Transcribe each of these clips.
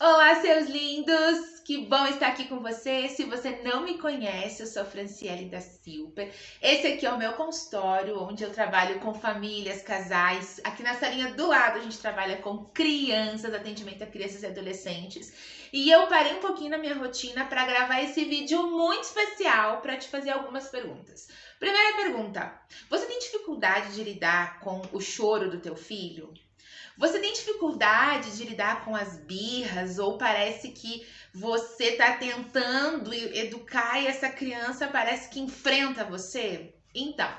Olá, seus lindos! Que bom estar aqui com você. Se você não me conhece, eu sou Franciele da Silva. Esse aqui é o meu consultório, onde eu trabalho com famílias, casais. Aqui na salinha do lado a gente trabalha com crianças, atendimento a crianças e adolescentes. E eu parei um pouquinho na minha rotina para gravar esse vídeo muito especial para te fazer algumas perguntas. Primeira pergunta: você tem dificuldade de lidar com o choro do teu filho? Você tem dificuldade de lidar com as birras ou parece que você está tentando educar e essa criança parece que enfrenta você? Então,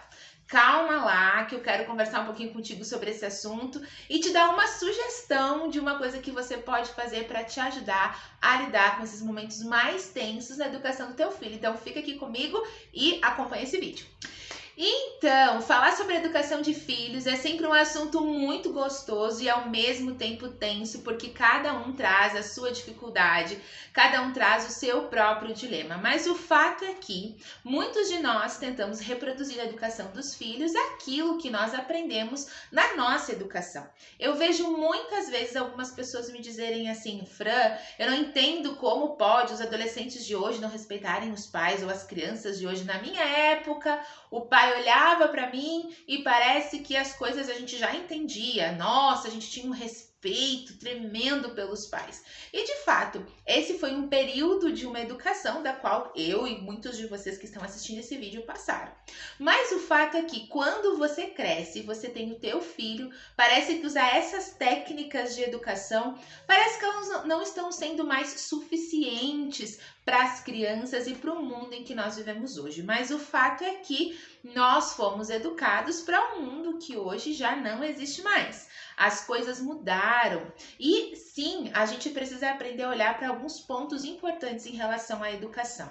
calma lá que eu quero conversar um pouquinho contigo sobre esse assunto e te dar uma sugestão de uma coisa que você pode fazer para te ajudar a lidar com esses momentos mais tensos na educação do teu filho. Então, fica aqui comigo e acompanha esse vídeo. Então, falar sobre educação de filhos é sempre um assunto muito gostoso e ao mesmo tempo tenso, porque cada um traz a sua dificuldade, cada um traz o seu próprio dilema. Mas o fato é que muitos de nós tentamos reproduzir a educação dos filhos aquilo que nós aprendemos na nossa educação. Eu vejo muitas vezes algumas pessoas me dizerem assim: Fran, eu não entendo como pode os adolescentes de hoje não respeitarem os pais ou as crianças de hoje. Na minha época, o pai olhava para mim e parece que as coisas a gente já entendia. Nossa, a gente tinha um respeito tremendo pelos pais. E de fato, esse foi um período de uma educação da qual eu e muitos de vocês que estão assistindo esse vídeo passaram. Mas o fato é que quando você cresce e você tem o teu filho, parece que usar essas técnicas de educação, parece que elas não estão sendo mais suficientes para as crianças e para o mundo em que nós vivemos hoje. Mas o fato é que nós fomos educados para um mundo que hoje já não existe mais. As coisas mudaram e sim, a gente precisa aprender a olhar para alguns pontos importantes em relação à educação.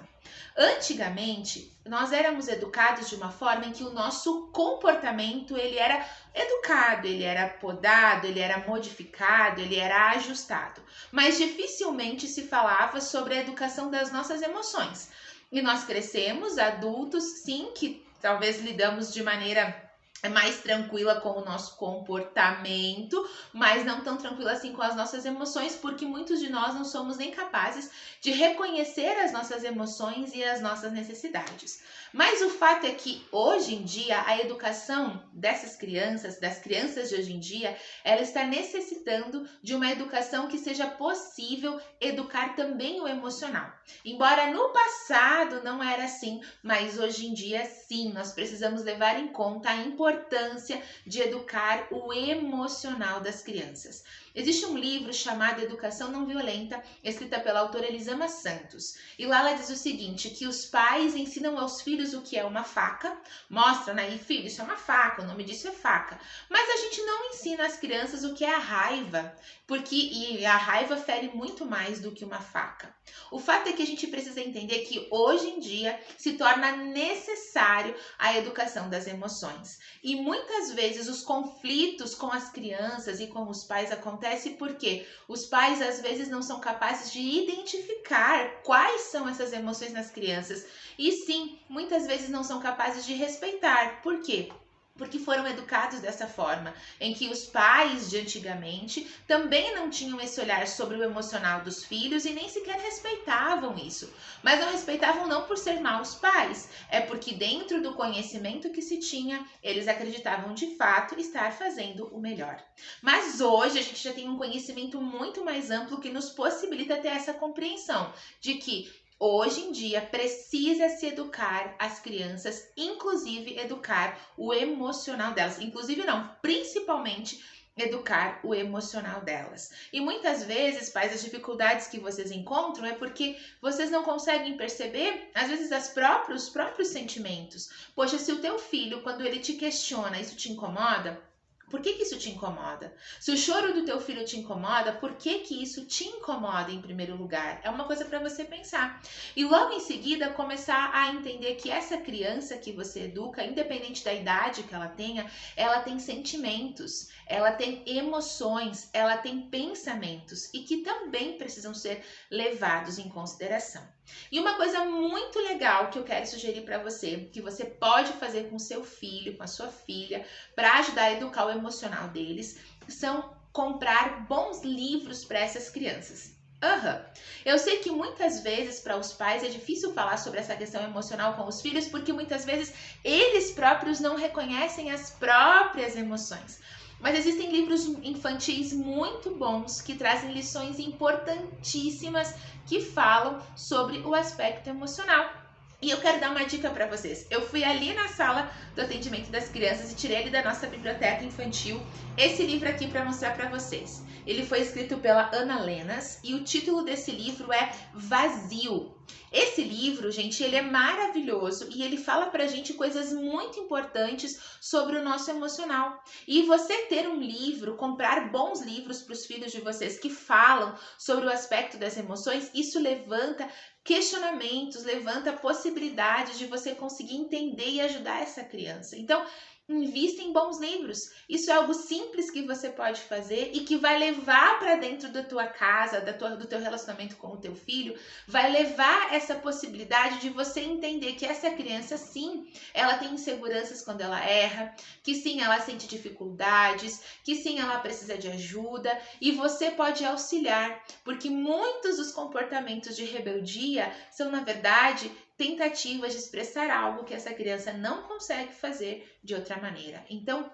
Antigamente, nós éramos educados de uma forma em que o nosso comportamento ele era educado, ele era podado, ele era modificado, ele era ajustado. Mas dificilmente se falava sobre a educação das nossas emoções. E nós crescemos, adultos, sim, que talvez lidamos de maneira mais tranquila com o nosso comportamento, mas não tão tranquila assim com as nossas emoções, porque muitos de nós não somos nem capazes de reconhecer as nossas emoções e as nossas necessidades. Mas o fato é que hoje em dia a educação dessas crianças, das crianças de hoje em dia, ela está necessitando de uma educação que seja possível educar também o emocional. Embora no passado não era assim, mas hoje em dia sim, nós precisamos levar em conta a importância de educar o emocional das crianças. Existe um livro chamado Educação Não Violenta, escrita pela autora Elisama Santos. E lá ela diz o seguinte, que os pais ensinam aos filhos o que é uma faca, mostram, né? E filho, isso é uma faca, o nome disso é faca. Mas a gente não ensina às crianças o que é a raiva, porque a raiva fere muito mais do que uma faca. O fato é que a gente precisa entender que hoje em dia se torna necessário a educação das emoções. E muitas vezes os conflitos com as crianças e com os pais acontecem porque os pais às vezes não são capazes de identificar quais são essas emoções nas crianças. E sim, muitas vezes não são capazes de respeitar. Por quê? Porque foram educados dessa forma, em que os pais de antigamente também não tinham esse olhar sobre o emocional dos filhos e nem sequer respeitavam isso. Mas não respeitavam não por ser maus pais, é porque dentro do conhecimento que se tinha, eles acreditavam de fato estar fazendo o melhor. Mas hoje a gente já tem um conhecimento muito mais amplo que nos possibilita ter essa compreensão de que hoje em dia precisa-se educar as crianças, inclusive educar o emocional delas. Inclusive não, principalmente educar o emocional delas. E muitas vezes, pais, as dificuldades que vocês encontram é porque vocês não conseguem perceber, às vezes, os próprios sentimentos. Poxa, se o teu filho, quando ele te questiona, isso te incomoda? Por que isso te incomoda? Se o choro do teu filho te incomoda, por que isso te incomoda em primeiro lugar? É uma coisa para você pensar. E logo em seguida começar a entender que essa criança que você educa, independente da idade que ela tem sentimentos, ela tem emoções, ela tem pensamentos e que também precisam ser levados em consideração. E uma coisa muito legal que eu quero sugerir para você, que você pode fazer com seu filho, com a sua filha, para ajudar a educar o emocional deles, são comprar bons livros para essas crianças. Aham. Eu sei que muitas vezes para os pais é difícil falar sobre essa questão emocional com os filhos, porque muitas vezes eles próprios não reconhecem as próprias emoções. Mas existem livros infantis muito bons que trazem lições importantíssimas que falam sobre o aspecto emocional. E eu quero dar uma dica para vocês. Eu fui ali na sala do atendimento das crianças e tirei ele da nossa biblioteca infantil esse livro aqui para mostrar para vocês. Ele foi escrito pela Ana Lenas e o título desse livro é Vazio. Esse livro, gente, ele é maravilhoso e ele fala pra gente coisas muito importantes sobre o nosso emocional. E você ter um livro, comprar bons livros para os filhos de vocês que falam sobre o aspecto das emoções, isso levanta questionamentos, levanta possibilidades de você conseguir entender e ajudar essa criança. Então, invista em bons livros. Isso é algo simples que você pode fazer e que vai levar para dentro da tua casa, do teu relacionamento com o teu filho, vai levar essa possibilidade de você entender que essa criança, sim, ela tem inseguranças quando ela erra, que sim, ela sente dificuldades, que sim, ela precisa de ajuda e você pode auxiliar, porque muitos dos comportamentos de rebeldia são, na verdade, tentativas de expressar algo que essa criança não consegue fazer de outra maneira. Então,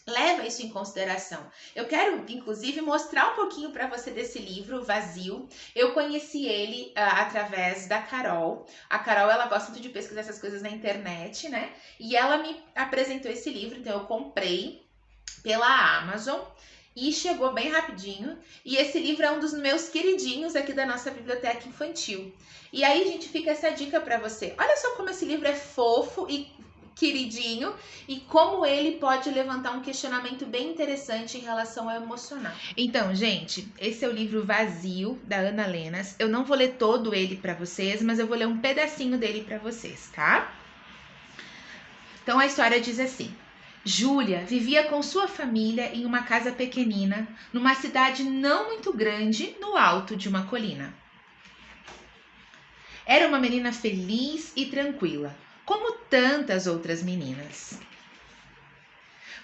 leva isso em consideração. Eu quero, inclusive, mostrar um pouquinho para você desse livro, Vazio. Eu conheci ele através da Carol. A Carol, ela gosta muito de pesquisar essas coisas na internet, né? E ela me apresentou esse livro, então eu comprei pela Amazon. E chegou bem rapidinho. E esse livro é um dos meus queridinhos aqui da nossa biblioteca infantil. E aí, gente, fica essa dica para você. Olha só como esse livro é fofo e queridinho e como ele pode levantar um questionamento bem interessante em relação ao emocional. Então, gente, esse é o livro Vazio, da Ana Lenas. Eu não vou ler todo ele para vocês, mas eu vou ler um pedacinho dele para vocês, tá? Então, a história diz assim: Júlia vivia com sua família em uma casa pequenina, numa cidade não muito grande, no alto de uma colina. Era uma menina feliz e tranquila, como tantas outras meninas.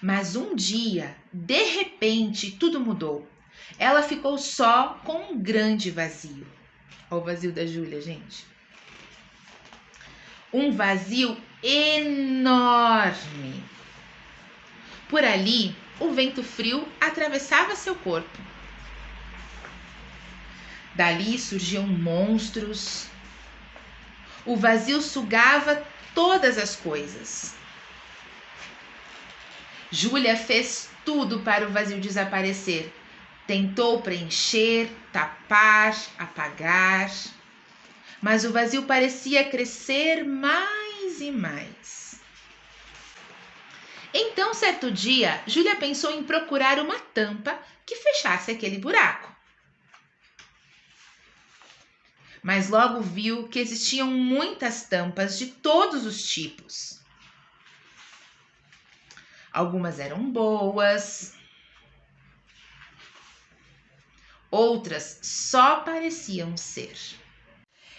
Mas um dia, de repente, tudo mudou. Ela ficou só com um grande vazio. Olha o vazio da Júlia, gente. Um vazio enorme. Por ali, o vento frio atravessava seu corpo. Dali surgiam monstros. O vazio sugava todas as coisas. Júlia fez tudo para o vazio desaparecer. Tentou preencher, tapar, apagar. Mas o vazio parecia crescer mais e mais. Então, certo dia, Júlia pensou em procurar uma tampa que fechasse aquele buraco. Mas logo viu que existiam muitas tampas de todos os tipos. Algumas eram boas, outras só pareciam ser.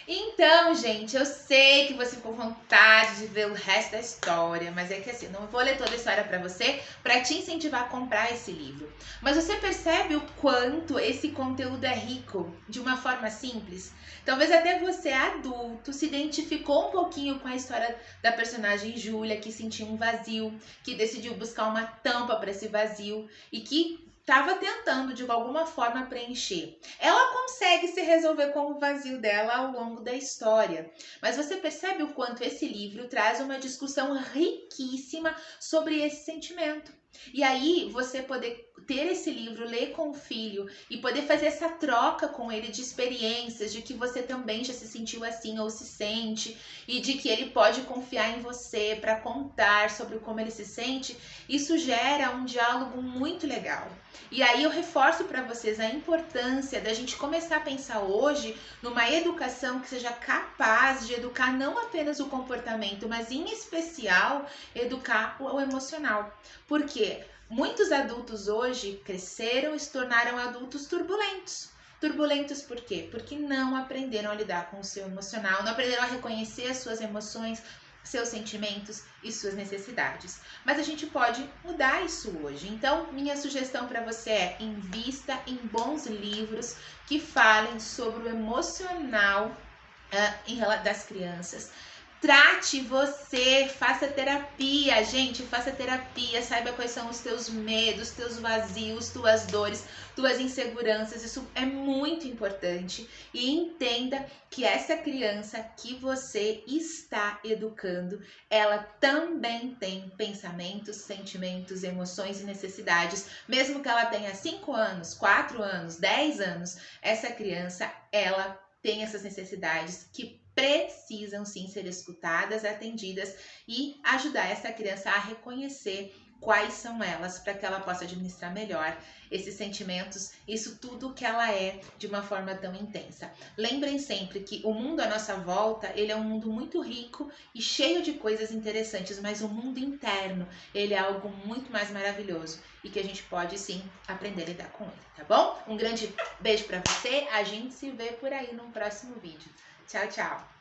Então, gente, eu sei que você ficou com vontade de ver o resto da história, mas é que assim, não vou ler toda a história para você, para te incentivar a comprar esse livro. Mas você percebe o quanto esse conteúdo é rico, de uma forma simples? Talvez até você, adulto, se identificou um pouquinho com a história da personagem Júlia, que sentiu um vazio, que decidiu buscar uma tampa para esse vazio e que estava tentando de alguma forma preencher. Ela consegue se resolver com o vazio dela ao longo da história. Mas você percebe o quanto esse livro traz uma discussão riquíssima sobre esse sentimento. E aí, você poder ter esse livro, ler com o filho e poder fazer essa troca com ele de experiências, de que você também já se sentiu assim ou se sente e de que ele pode confiar em você para contar sobre como ele se sente, isso gera um diálogo muito legal. E aí eu reforço para vocês a importância da gente começar a pensar hoje numa educação que seja capaz de educar não apenas o comportamento, mas em especial educar o emocional. Porque muitos adultos hoje cresceram e se tornaram adultos turbulentos. Turbulentos por quê? Porque não aprenderam a lidar com o seu emocional, não aprenderam a reconhecer as suas emoções, seus sentimentos e suas necessidades. Mas a gente pode mudar isso hoje. Então, minha sugestão para você é: invista em bons livros que falem sobre o emocional das crianças. Trate você, faça terapia, gente, faça terapia, saiba quais são os teus medos, teus vazios, tuas dores, tuas inseguranças, isso é muito importante. E entenda que essa criança que você está educando, ela também tem pensamentos, sentimentos, emoções e necessidades, mesmo que ela tenha 5 anos, 4 anos, 10 anos, essa criança, ela tem essas necessidades que precisam sim ser escutadas, atendidas e ajudar essa criança a reconhecer quais são elas para que ela possa administrar melhor esses sentimentos, isso tudo que ela é de uma forma tão intensa. Lembrem sempre que o mundo à nossa volta, ele é um mundo muito rico e cheio de coisas interessantes, mas o mundo interno, ele é algo muito mais maravilhoso e que a gente pode sim aprender a lidar com ele, tá bom? Um grande beijo para você, a gente se vê por aí num próximo vídeo. Tchau, tchau!